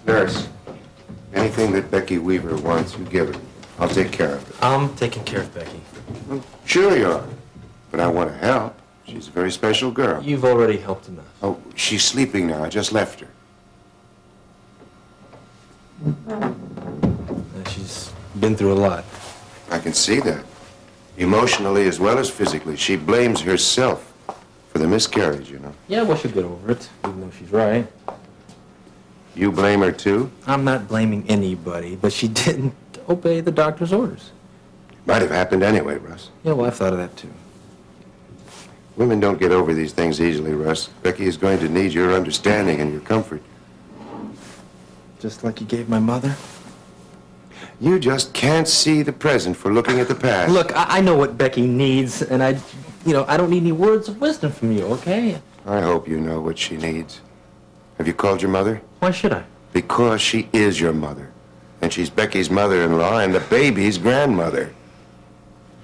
Nurse, anything that Becky Weaver wants, you give her. I'll take care of it. I'm taking care of Becky. Well, sure you are. But I want to help. She's a very special girl. You've already helped enough. Oh, she's sleeping now. I just left her. She's been through a lot. I can see that. Emotionally as well as physically. She blames herself for the miscarriage, you know. Yeah, well, she'll get over it, even though she's right. You blame her, too? I'm not blaming anybody, but she didn't obey the doctor's orders. Might have happened anyway, Russ. Yeah, well, I've thought of that, too. Women don't get over these things easily, Russ. Becky is going to need your understanding and your comfort. Just like you gave my mother? You just can't see the present for looking at the past. Look, I know what Becky needs, and I don't need any words of wisdom from you, okay? I hope you know what she needs. Have you called your mother? Why should I? Because she is your mother. And she's Becky's mother-in-law and the baby's grandmother.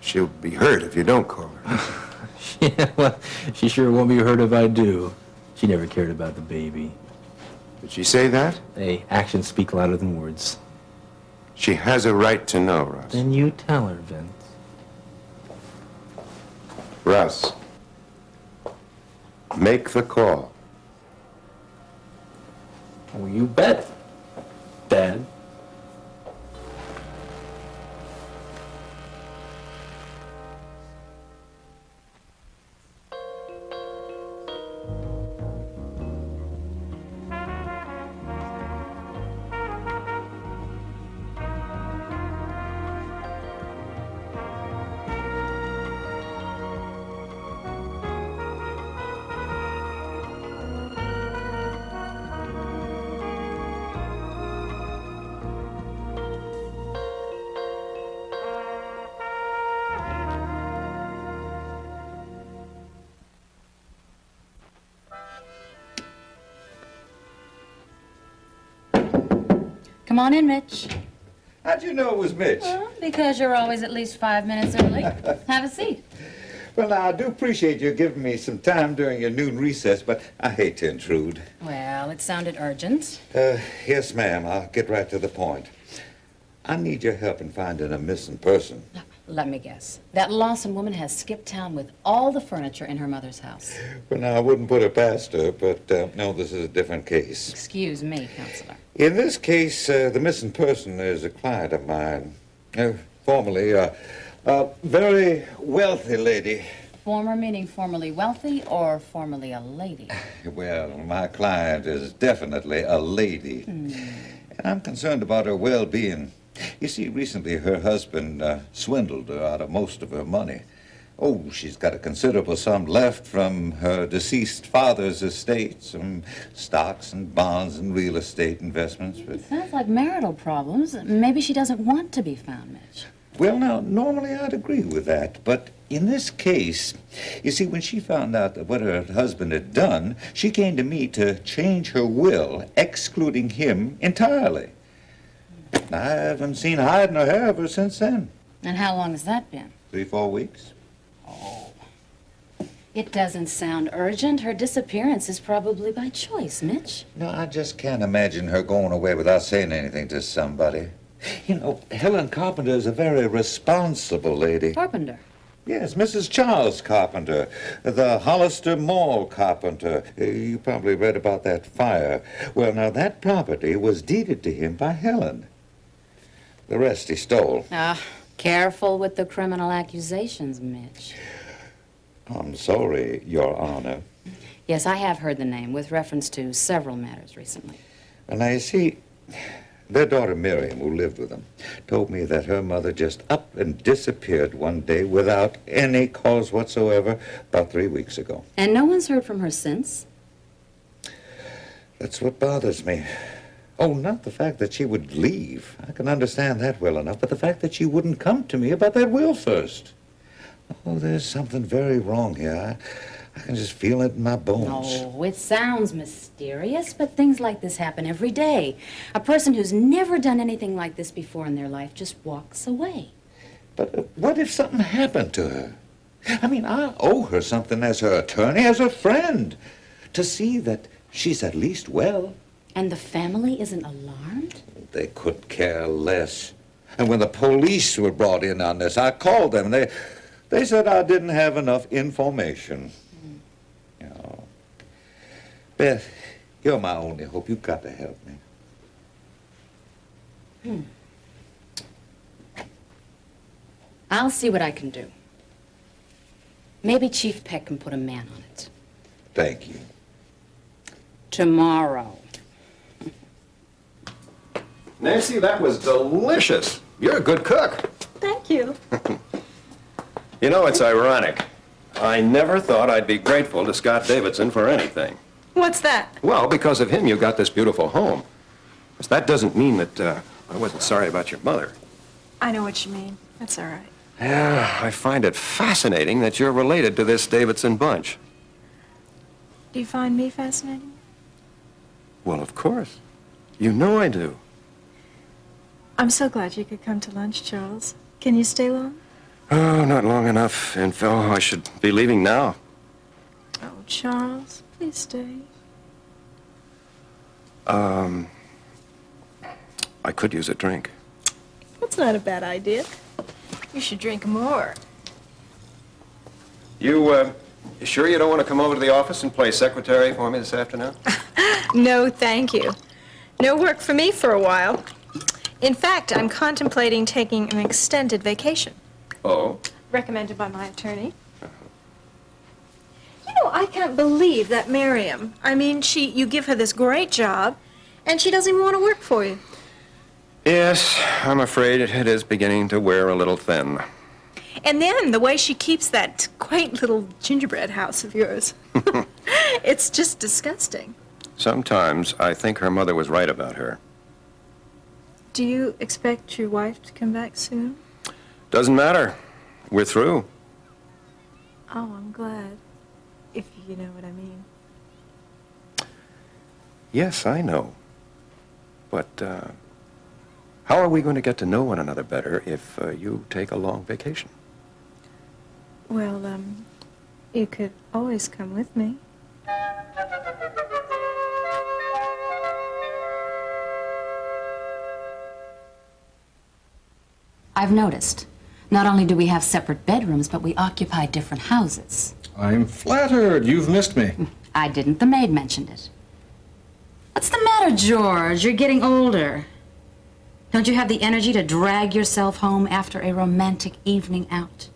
She'll be hurt if you don't call her. Yeah, well, she sure won't be hurt if I do. She never cared about the baby. Did she say that? Hey, actions speak louder than words. She has a right to know, Russ. Then you tell her, Vince. Russ, make the call. Oh, you bet, Dad. Come on in, Mitch. How'd you know it was Mitch? Well, because you're always at least 5 minutes early. Have a seat. Well, now, I do appreciate you giving me some time during your noon recess, but I hate to intrude. Well, it sounded urgent. Yes, ma'am. I'll get right to the point. I need your help in finding a missing person. Now, let me guess. That Lawson woman has skipped town with all the furniture in her mother's house. Well, now, I wouldn't put it past her, but no, this is a different case. Excuse me, Counselor. In this case, the missing person is a client of mine. Formerly, a very wealthy lady. Former meaning formerly wealthy or formerly a lady? Well, my client is definitely a lady. And I'm concerned about her well-being. You see, recently her husband swindled her out of most of her money. Oh, she's got a considerable sum left from her deceased father's estate, some stocks and bonds and real estate investments. But... Sounds like marital problems. Maybe she doesn't want to be found, Mitch. Well, now, normally I'd agree with that, but in this case, you see, when she found out that what her husband had done, she came to me to change her will, excluding him entirely. I haven't seen hide nor hair ever since then. And how long has that been? 3-4 weeks. Oh. It doesn't sound urgent. Her disappearance is probably by choice, Mitch. No, I just can't imagine her going away without saying anything to somebody. You know, Helen Carpenter is a very responsible lady. Carpenter? Yes, Mrs. Charles Carpenter, the Hollister Mall Carpenter. You probably read about that fire. Well, now, that property was deeded to him by Helen. The rest he stole. Careful with the criminal accusations, Mitch. I'm sorry, Your Honor. Yes, I have heard the name with reference to several matters recently. And now, you see, their daughter Miriam, who lived with them, told me that her mother just up and disappeared one day without any cause whatsoever about 3 weeks ago. And no one's heard from her since? That's what bothers me. Oh, not the fact that she would leave. I can understand that well enough, but the fact that she wouldn't come to me about that will first. Oh, there's something very wrong here. I can just feel it in my bones. No, it sounds mysterious, but things like this happen every day. A person who's never done anything like this before in their life just walks away. But what if something happened to her? I mean, I owe her something as her attorney, as her friend, to see that she's at least well. And the family isn't alarmed? They couldn't care less. And when the police were brought in on this, I called them. They said I didn't have enough information. You know, Beth, you're my only hope. You've got to help me. I'll see what I can do. Maybe Chief Peck can put a man on it. Thank you. Tomorrow. Nancy, that was delicious. You're a good cook. Thank you. You know, it's ironic. I never thought I'd be grateful to Scott Davidson for anything. What's that? Well, because of him, you got this beautiful home. But that doesn't mean that I wasn't sorry about your mother. I know what you mean. That's all right. Yeah, I find it fascinating that you're related to this Davidson bunch. Do you find me fascinating? Well, of course. You know I do. I'm so glad you could come to lunch, Charles. Can you stay long? Oh, not long enough, Info. I should be leaving now. Oh, Charles, please stay. I could use a drink. That's not a bad idea. You should drink more. You sure you don't want to come over to the office and play secretary for me this afternoon? No, thank you. No work for me for a while. In fact, I'm contemplating taking an extended vacation. Oh? Recommended by my attorney. You know, I can't believe that Miriam. I mean, you give her this great job, and she doesn't even want to work for you. Yes, I'm afraid it is beginning to wear a little thin. And then the way she keeps that quaint little gingerbread house of yours. It's just disgusting. Sometimes I think her mother was right about her. Do you expect your wife to come back soon? Doesn't matter. We're through. Oh, I'm glad. If you know what I mean. Yes, I know. But, how are we going to get to know one another better if you take a long vacation? Well, you could always come with me. I've noticed. Not only do we have separate bedrooms, but we occupy different houses. I'm flattered. You've missed me. I didn't. The maid mentioned it. What's the matter, George? You're getting older. Don't you have the energy to drag yourself home after a romantic evening out?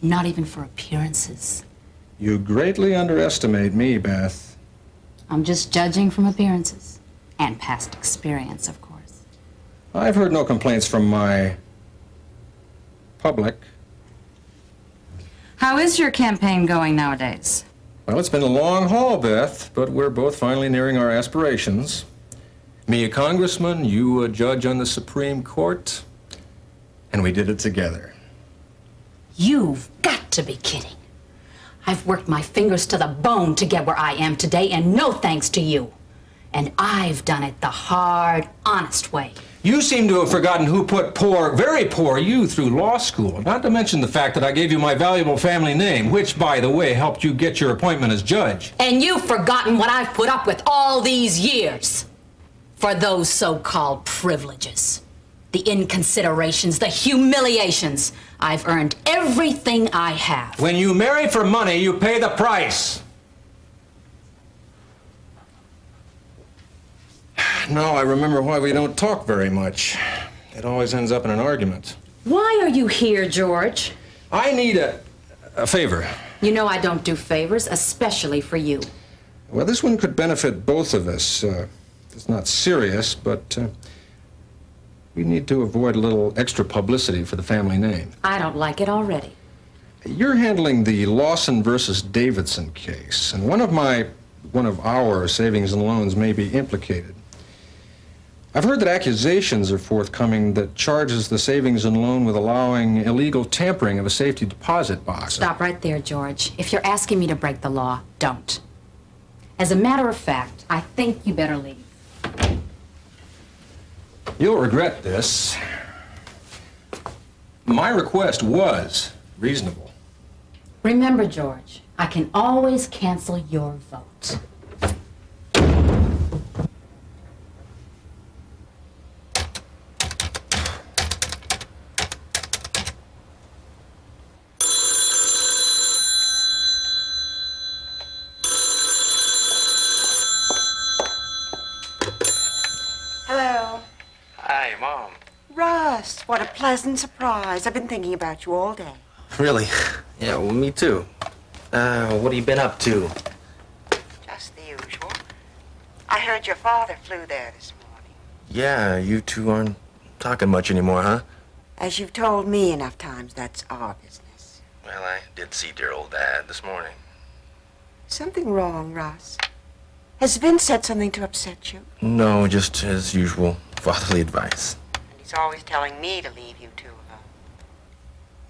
Not even for appearances. You greatly underestimate me, Beth. I'm just judging from appearances. And past experience, of course. I've heard no complaints from my public. How is your campaign going nowadays? Well, it's been a long haul, Beth, but we're both finally nearing our aspirations. Me a congressman, you a judge on the Supreme Court, and we did it together. You've got to be kidding. I've worked my fingers to the bone to get where I am today, and no thanks to you. And I've done it the hard, honest way. You seem to have forgotten who put poor, very poor you through law school, not to mention the fact that I gave you my valuable family name, which, by the way, helped you get your appointment as judge. And you've forgotten what I've put up with all these years. For those so-called privileges, the inconsiderations, the humiliations, I've earned everything I have. When you marry for money, you pay the price. Now I remember why we don't talk very much. It always ends up in an argument. Why are you here, George? I need a favor. You know I don't do favors, especially for you. Well, this one could benefit both of us. It's not serious, but we need to avoid a little extra publicity for the family name. I don't like it already. You're handling the Lawson versus Davidson case, and one of our savings and loans may be implicated. I've heard that accusations are forthcoming that charges the savings and loan with allowing illegal tampering of a safety deposit box. Stop right there, George. If you're asking me to break the law, don't. As a matter of fact, I think you better leave. You'll regret this. My request was reasonable. Remember, George, I can always cancel your vote. pleasant surprise. I've been thinking about you all day. Really? Yeah, well, me too. What have you been up to? Just the usual. I heard your father flew there this morning. Yeah, you two aren't talking much anymore, huh? As you've told me enough times, that's our business. Well, I did see dear old Dad this morning. Something wrong, Russ? Has Vince said something to upset you? No, just as usual, fatherly advice. And he's always telling me to leave you two alone.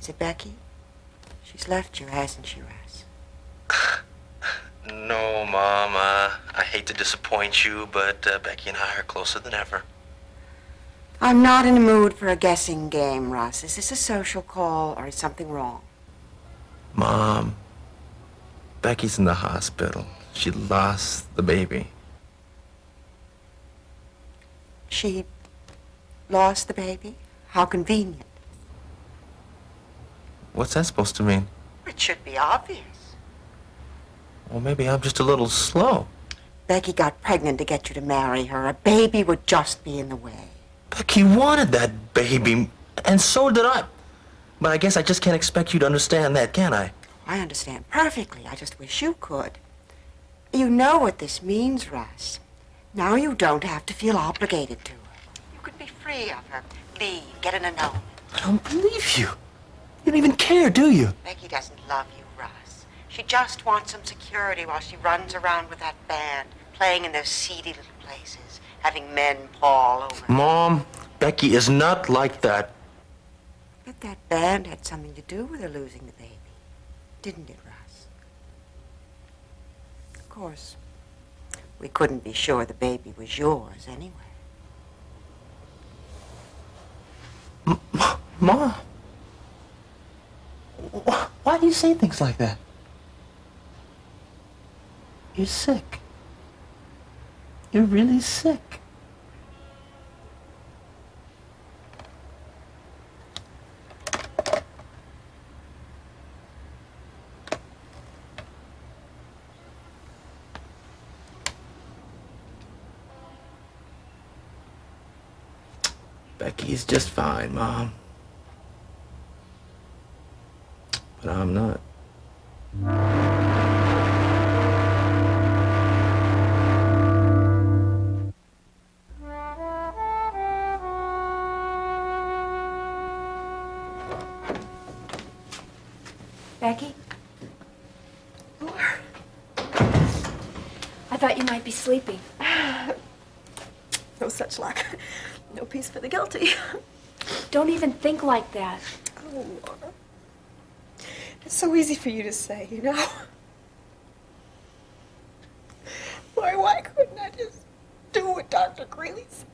Is it Becky? She's left you, hasn't she, Russ? No, Mom, I hate to disappoint you, but Becky and I are closer than ever. I'm not in the mood for a guessing game, Russ. Is this a social call or is something wrong? Mom, Becky's in the hospital. She lost the baby. She lost the baby? How convenient. What's that supposed to mean? It should be obvious. Well, maybe I'm just a little slow. Becky got pregnant to get you to marry her. A baby would just be in the way. Becky wanted that baby, and so did I. But I guess I just can't expect you to understand that, can I? I understand perfectly. I just wish you could. You know what this means, Russ. Now you don't have to feel obligated to her. You could be free of her. Leave, get an annulment. I don't believe you. You don't even care, do you? Becky doesn't love you, Russ. She just wants some security while she runs around with that band, playing in those seedy little places, having men paw all over her. Mom, Becky is not like that. But that band had something to do with her losing the baby, didn't it, Russ? Of course, we couldn't be sure the baby was yours anyway. Mom, why do you say things like that? You're sick. You're really sick. Becky's just fine, Mom. But I'm not. Becky? I thought you might be sleeping. No such luck. No peace for the guilty. Don't even think like that. Oh, Laura. It's so easy for you to say, you know? Laura, why couldn't I just do what Dr. Greeley said?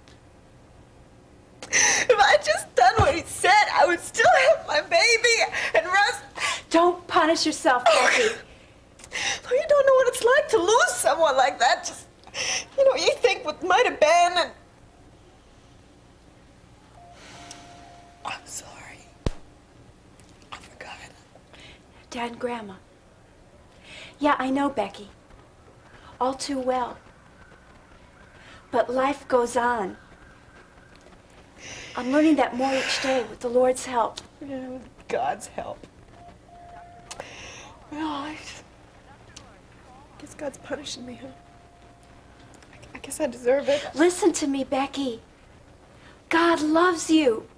If I'd just done what he said, I would still have my baby and Russ. Don't punish yourself, Becky. Laura, you don't know what it's like to lose someone like that. Just, you know, you think what might have been and... I'm sorry. I forgot. Dad and Grandma. Yeah, I know, Becky. All too well. But life goes on. I'm learning that more each day with the Lord's help. Yeah, with God's help. Well, I guess God's punishing me, huh? I guess I deserve it. Listen to me, Becky. God loves you.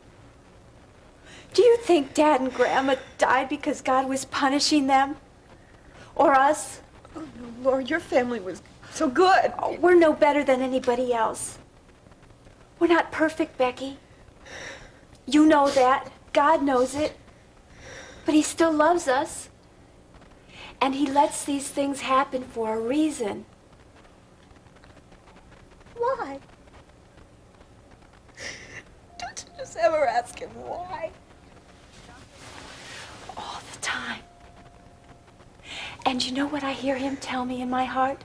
Do you think Dad and Grandma died because God was punishing them? Or us? Oh, no, Laura, your family was so good. Oh, we're no better than anybody else. We're not perfect, Becky. You know that. God knows it. But He still loves us. And He lets these things happen for a reason. Why? Don't you just ever ask Him why? All the time. And you know what I hear Him tell me in my heart?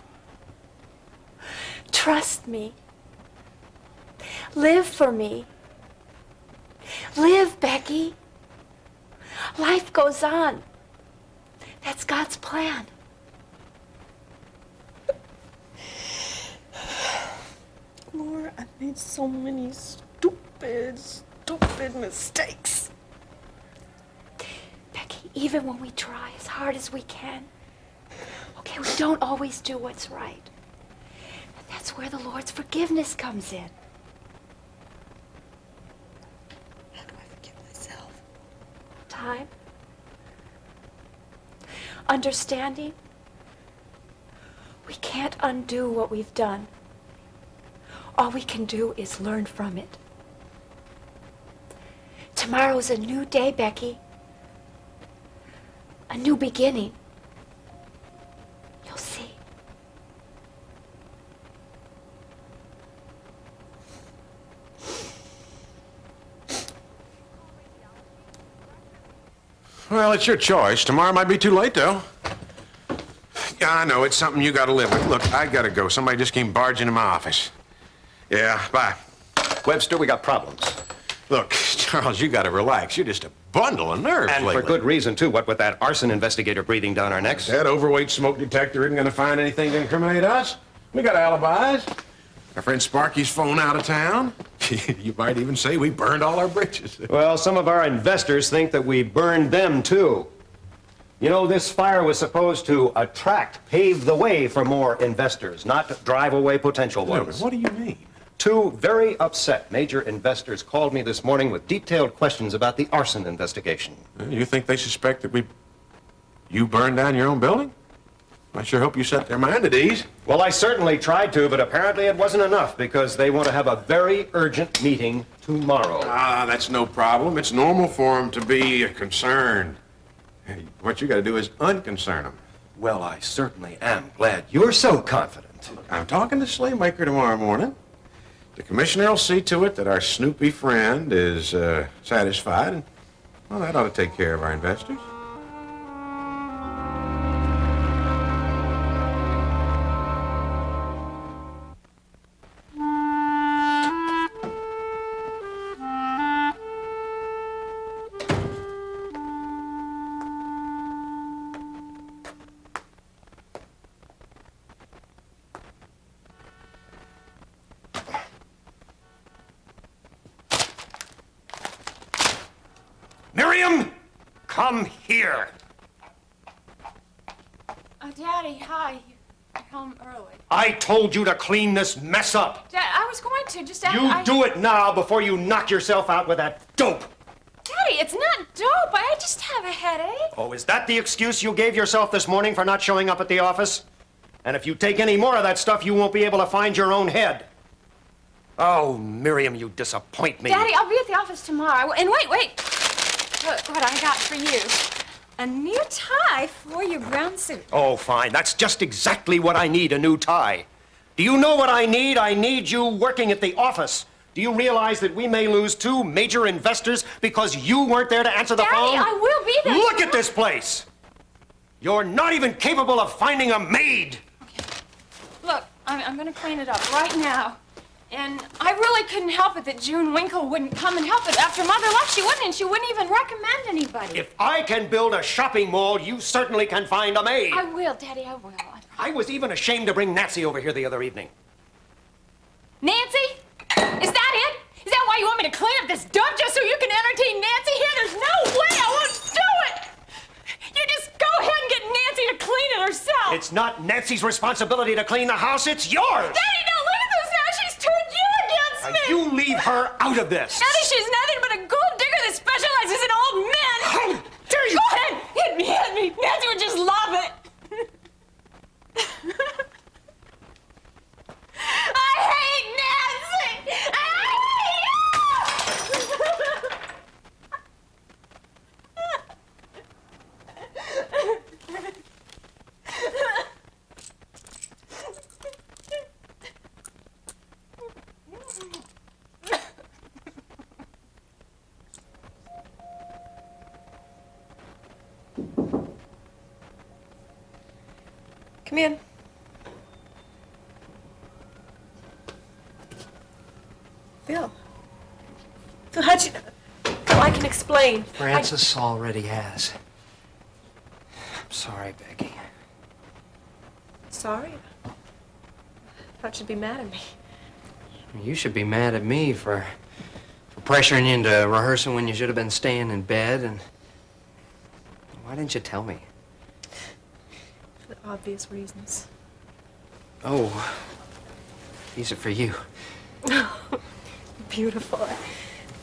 Trust me. Live for me. Live, Becky. Life goes on. That's God's plan. Laura, I've made so many stupid stupid mistakes. Becky, even when we try as hard as we can, okay, we don't always do what's right. And that's where the Lord's forgiveness comes in. How do I forgive myself? Time. Understanding. We can't undo what we've done. All we can do is learn from it. Tomorrow's a new day, Becky. A new beginning. You'll see. Well, it's your choice. Tomorrow might be too late, though. Yeah, I know. It's something you gotta live with. Look, I gotta go. Somebody just came barging into my office. Yeah, bye. Webster, we got problems. Look, Charles, you gotta relax. You're just a bundle of nerves And lately. for good reason, too. What with that arson investigator breathing down our necks? That overweight smoke detector isn't gonna find anything to incriminate us. We got alibis. Our friend Sparky's phone out of town. You might even say we burned all our bridges. Well, some of our investors think that we burned them, too. You know, this fire was supposed to pave the way for more investors, not drive away potential ones. What do you mean? Two very upset major investors called me this morning with detailed questions about the arson investigation. You think they suspect that you burned down your own building? I sure hope you set their mind at ease. Well, I certainly tried to, but apparently it wasn't enough because they want to have a very urgent meeting tomorrow. Ah, that's no problem. It's normal for them to be concerned. Hey, what you got to do is unconcern them. Well, I certainly am glad you're so confident. I'm talking to Slaymaker tomorrow morning. The commissioner will see to it that our snoopy friend is satisfied, and, well, that ought to take care of our investors. Miriam, come here. Daddy, hi. You're home early. I told you to clean this mess up. Dad, I was going to, just after You do it now before you knock yourself out with that dope. Daddy, it's not dope. I just have a headache. Oh, is that the excuse you gave yourself this morning for not showing up at the office? And if you take any more of that stuff, you won't be able to find your own head. Oh, Miriam, you disappoint me. Daddy, I'll be at the office tomorrow. And wait. Look what I got for you. A new tie for your brown suit. Oh, fine. That's just exactly what I need, a new tie. Do you know what I need? I need you working at the office. Do you realize that we may lose 2 major investors because you weren't there to answer the phone? Daddy, I will be there. Look at this place. You're not even capable of finding a maid. Okay. Look, I'm going to clean it up right now. And I really couldn't help it that June Winkle wouldn't come and help it. After Mother left, she wouldn't, and she wouldn't even recommend anybody. If I can build a shopping mall, you certainly can find a maid. I will, Daddy, I will. I was even ashamed to bring Nancy over here the other evening. Nancy? Is that it? Is that why you want me to clean up this dump just so you can entertain Nancy here? There's no way I won't do it! You just go ahead and get Nancy to clean it herself. It's not Nancy's responsibility to clean the house, it's yours! Daddy, now look at this now! She's turned you against me! You leave her out of this! Daddy, she's nothing but a gold digger that specializes in old men! How dare you! Go ahead! Hit me! Nancy would just love it! I hate Nancy! I hate you! Come in. Phil, how'd you... Phil, I can explain. Francis already has. I'm sorry, Becky. Sorry? I thought you'd be mad at me. You should be mad at me for pressuring you into rehearsing when you should have been staying in bed, and why didn't you tell me? For obvious reasons. Oh, these are for you. Beautiful.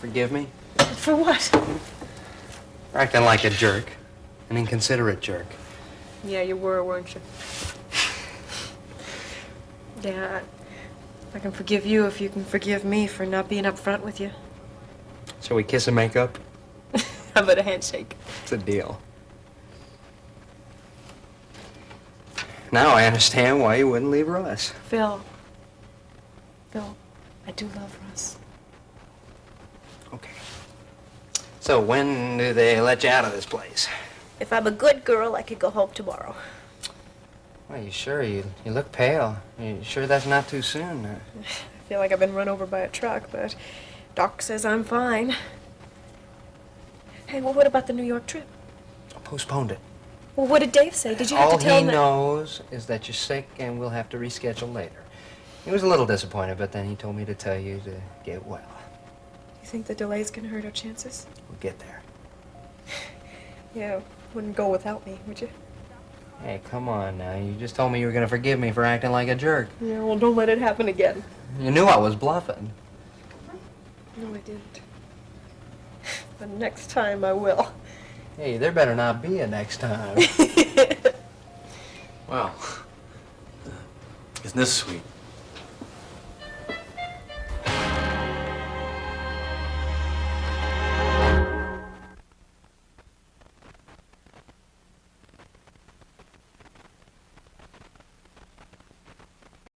Forgive me For what? for acting like a jerk, an inconsiderate jerk. Yeah, you were, weren't you? Yeah, I can forgive you if you can forgive me for not being up front with you. Shall we kiss and make up? How about a handshake? It's a deal. Now I understand why you wouldn't leave Russ. Phil, I do love Russ. Okay. So when do they let you out of this place? If I'm a good girl, I could go home tomorrow. Well, you sure? You look pale. You sure that's not too soon? I feel like I've been run over by a truck, but Doc says I'm fine. Hey, well, what about the New York trip? I postponed it. Well, what did Dave say? Did you have All to tell he him that? knows is that you're sick and we'll have to reschedule later. He was a little disappointed, but then he told me to tell you to get well. You think the delay's gonna hurt our chances? We'll get there. Yeah, wouldn't go without me, would you? Hey, come on now. You just told me you were going to forgive me for acting like a jerk. Yeah, well, don't let it happen again. You knew I was bluffing. No, I didn't. But next time I will. Hey, there better not be a next time. Wow. Isn't this sweet?